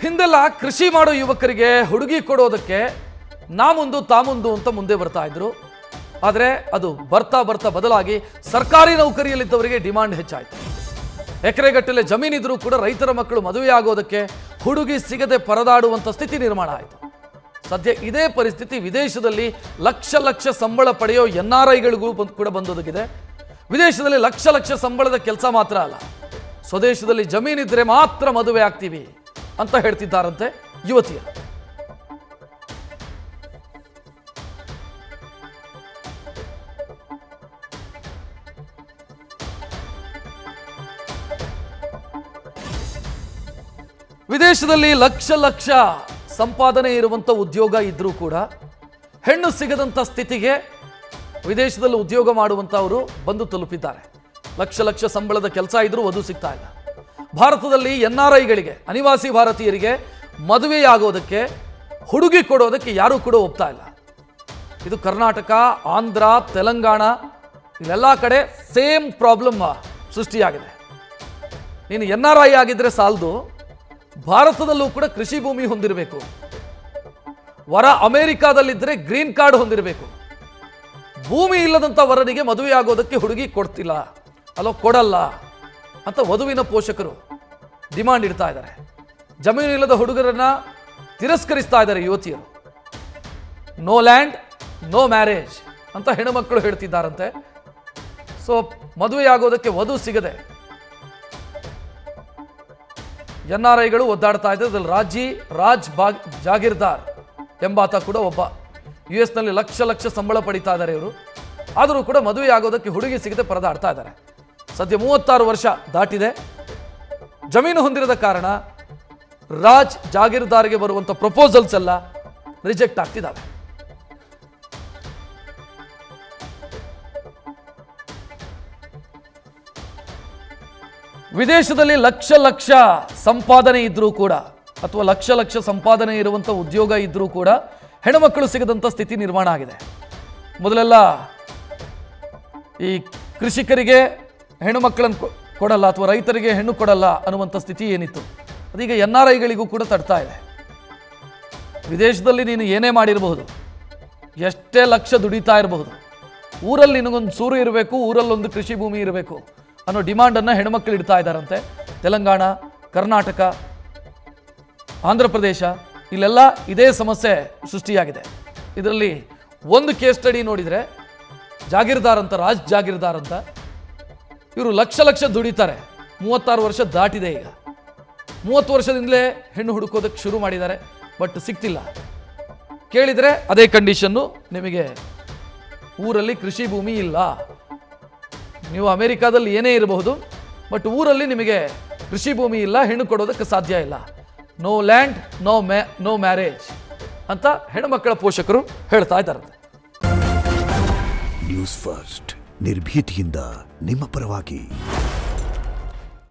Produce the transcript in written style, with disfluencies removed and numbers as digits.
ಹಿಂದೆಲ್ಲ ಕೃಷಿ ಮಾಡೋ ಯುವಕರಿಗೆ ಹುಡುಗಿ ಕೊಡೋದಕ್ಕೆ ನಾ ಮುಂದು ತಾ ಮುಂದು ಅಂತ ಮುಂದೆ ಬರ್ತಾ ಇದ್ರು. ಆದರೆ ಅದು ಬರ್ತಾ ಬರ್ತಾ ಬದಲಾಗಿ ಸರ್ಕಾರಿ ನೌಕರಿಯಲ್ಲಿದ್ದವರಿಗೆ ಡಿಮಾಂಡ್ ಹೆಚ್ಚಾಯಿತು. ಎಕರೆಗಟ್ಟಲೆ ಜಮೀನಿದ್ರೂ ಕೂಡ ರೈತರ ಮಕ್ಕಳು ಮದುವೆ ಆಗೋದಕ್ಕೆ ಹುಡುಗಿ ಸಿಗದೆ ಪರದಾಡುವಂಥ ಸ್ಥಿತಿ ನಿರ್ಮಾಣ ಆಯಿತು. ಸದ್ಯ ಇದೇ ಪರಿಸ್ಥಿತಿ ವಿದೇಶದಲ್ಲಿ ಲಕ್ಷ ಲಕ್ಷ ಸಂಬಳ ಪಡೆಯೋ NRIಗಳಿಗೂ ಕೂಡ ಬಂದೊದಗಿದೆ. ವಿದೇಶದಲ್ಲಿ ಲಕ್ಷ ಲಕ್ಷ ಸಂಬಳದ ಕೆಲಸ ಮಾತ್ರ ಅಲ್ಲ, ಸ್ವದೇಶದಲ್ಲಿ ಜಮೀನಿದ್ರೆ ಮಾತ್ರ ಮದುವೆ ಆಗ್ತೀವಿ ಅಂತ ಹೇಳ್ತಿದ್ದಾರಂತೆ ಯುವತಿಯರು. ವಿದೇಶದಲ್ಲಿ ಲಕ್ಷ ಲಕ್ಷ ಸಂಪಾದನೆ ಇರುವಂಥ ಉದ್ಯೋಗ ಇದ್ರೂ ಕೂಡ ಹೆಣ್ಣು ಸಿಗದಂಥ ಸ್ಥಿತಿಗೆ ವಿದೇಶದಲ್ಲಿ ಉದ್ಯೋಗ ಮಾಡುವಂಥವರು ಬಂದು ತಲುಪಿದ್ದಾರೆ. ಲಕ್ಷ ಲಕ್ಷ ಸಂಬಳದ ಕೆಲಸ ಇದ್ರೂ ವಧು ಸಿಗ್ತಾ ಇಲ್ಲ. ಭಾರತದಲ್ಲಿ NRIಗಳಿಗೆ, ಅನಿವಾಸಿ ಭಾರತೀಯರಿಗೆ ಮದುವೆಯಾಗೋದಕ್ಕೆ ಹುಡುಗಿ ಕೊಡೋದಕ್ಕೆ ಯಾರೂ ಕೂಡ ಒಪ್ತಾ ಇಲ್ಲ. ಇದು ಕರ್ನಾಟಕ, ಆಂಧ್ರ, ತೆಲಂಗಾಣ ಇಲ್ಲೆಲ್ಲ ಕಡೆ ಸೇಮ್ ಪ್ರಾಬ್ಲಮ್ ಸೃಷ್ಟಿಯಾಗಿದೆ. ನೀನು NRI ಆಗಿದ್ರೆ ಸಾಲದು, ಭಾರತದಲ್ಲೂ ಕೂಡ ಕೃಷಿ ಭೂಮಿ ಹೊಂದಿರಬೇಕು. ವರ ಅಮೆರಿಕಾದಲ್ಲಿದ್ದರೆ ಗ್ರೀನ್ ಕಾರ್ಡ್ ಹೊಂದಿರಬೇಕು. ಭೂಮಿ ಇಲ್ಲದಂಥ ವರನಿಗೆ ಮದುವೆ ಆಗೋದಕ್ಕೆ ಹುಡುಗಿ ಕೊಡ್ತಿಲ್ಲ, ಅಲ್ಲೋ ಕೊಡಲ್ಲ ಅಂತ ವಧುವಿನ ಪೋಷಕರು ಡಿಮಾಂಡ್ ಇಡ್ತಾ ಇದ್ದಾರೆ. ಜಮೀನು ಇಲ್ಲದ ಹುಡುಗರನ್ನ ತಿರಸ್ಕರಿಸ್ತಾ ಇದ್ದಾರೆ ಯುವತಿಯರು. ನೋ ಲ್ಯಾಂಡ್ ನೋ ಮ್ಯಾರೇಜ್ ಅಂತ ಹೆಣ್ಣುಮಕ್ಕಳು ಹೇಳ್ತಿದ್ದಾರಂತೆ. ಸೊ ಮದುವೆ ಆಗೋದಕ್ಕೆ ವಧು ಸಿಗದೆ NRIಗಳು ಒದ್ದಾಡ್ತಾ ಇದ್ದಾರೆ. ಅದರಲ್ಲಿ ರಾಜ್ ಜಾಗೀರ್ದಾರ್ ಎಂಬಾತ ಕೂಡ ಒಬ್ಬ. US ಲಕ್ಷ ಲಕ್ಷ ಸಂಬಳ ಪಡಿತಾ ಇದ್ದಾರೆ ಇವರು. ಆದರೂ ಕೂಡ ಮದುವೆ ಆಗೋದಕ್ಕೆ ಹುಡುಗಿ ಸಿಗದೆ ಪರದಾಡ್ತಾ ಇದ್ದಾರೆ. ಸದ್ಯ 36 ವರ್ಷ ದಾಟಿದೆ. ಜಮೀನು ಹೊಂದಿರದ ಕಾರಣ ರಾಜ್ ಜಾಗೀರ್ದಾರ್ಗೆ ಬರುವಂಥ ಪ್ರಪೋಸಲ್ಸ್ ಎಲ್ಲ ರಿಜೆಕ್ಟ್ ಆಗ್ತಿದ್ದಾವೆ. ವಿದೇಶದಲ್ಲಿ ಲಕ್ಷ ಲಕ್ಷ ಸಂಪಾದನೆ ಇದ್ರೂ ಕೂಡ ಅಥವಾ ಲಕ್ಷ ಲಕ್ಷ ಸಂಪಾದನೆ ಇರುವಂಥ ಉದ್ಯೋಗ ಇದ್ರೂ ಕೂಡ ಹೆಣ್ಣುಮಕ್ಕಳು ಸಿಗದಂಥ ಸ್ಥಿತಿ ನಿರ್ಮಾಣ ಆಗಿದೆ. ಮೊದಲೆಲ್ಲ ಈ ಕೃಷಿಕರಿಗೆ ಹೆಣ್ಣು ಮಕ್ಕಳನ್ನು ಕೊಡಲ್ಲ ಅಥವಾ ರೈತರಿಗೆ ಹೆಣ್ಣು ಕೊಡಲ್ಲ ಅನ್ನುವಂಥ ಸ್ಥಿತಿ ಏನಿತ್ತು, ಅದೀಗ NRIಗಳಿಗೂ ಕೂಡ ತಡ್ತಾ ಇದೆ. ವಿದೇಶದಲ್ಲಿ ನೀನು ಏನೇ ಮಾಡಿರಬಹುದು, ಎಷ್ಟೇ ಲಕ್ಷ ದುಡಿತಾ ಇರಬಹುದು, ಊರಲ್ಲಿ ನಿನಗೊಂದು ಸೂರು ಇರಬೇಕು, ಊರಲ್ಲೊಂದು ಕೃಷಿ ಭೂಮಿ ಇರಬೇಕು ಅನ್ನೋ ಡಿಮಾಂಡನ್ನು ಹೆಣ್ಮಕ್ಳು ಇಡ್ತಾ ಇದ್ದಾರಂತೆ. ತೆಲಂಗಾಣ, ಕರ್ನಾಟಕ, ಆಂಧ್ರ ಪ್ರದೇಶ ಇಲ್ಲೆಲ್ಲ ಇದೇ ಸಮಸ್ಯೆ ಸೃಷ್ಟಿಯಾಗಿದೆ. ಇದರಲ್ಲಿ ಒಂದು ಕೇಸ್ ಸ್ಟಡಿ ನೋಡಿದರೆ ಜಾಗೀರ್ದಾರ್ ಅಂತ, ರಾಜ್ ಜಾಗೀರ್ದಾರ್ ಅಂತ, ಇವರು ಲಕ್ಷ ಲಕ್ಷ ದುಡಿತಾರೆ. 36 ವರ್ಷ ದಾಟಿದೆ. ಈಗ 30 ವರ್ಷದಿಂದಲೇ ಹೆಣ್ಣು ಹುಡುಕೋದಕ್ಕೆ ಶುರು ಮಾಡಿದ್ದಾರೆ, ಬಟ್ ಸಿಗ್ತಿಲ್ಲ. ಕೇಳಿದರೆ ಅದೇ ಕಂಡೀಷನ್ನು, ನಿಮಗೆ ಊರಲ್ಲಿ ಕೃಷಿ ಭೂಮಿ ಇಲ್ಲ, ನೀವು ಅಮೆರಿಕಾದಲ್ಲಿ ಏನೇ ಇರಬಹುದು, ಬಟ್ ಊರಲ್ಲಿ ನಿಮಗೆ ಕೃಷಿ ಭೂಮಿ ಇಲ್ಲ, ಹೆಣ್ಣು ಕೊಡೋದಕ್ಕೆ ಸಾಧ್ಯ ಇಲ್ಲ. ನೋ ಲ್ಯಾಂಡ್ ನೋ ಮ್ಯಾರೇಜ್ ಅಂತ ಹೆಣ್ಣುಮಕ್ಕಳ ಪೋಷಕರು ಹೇಳ್ತಾ ಇದ್ದಾರೆ. ನ್ಯೂಸ್ ಫಸ್ಟ್, ನಿರ್ಭೀತಿಯಿಂದ ನಿಮ್ಮ ಪರವಾಗಿ.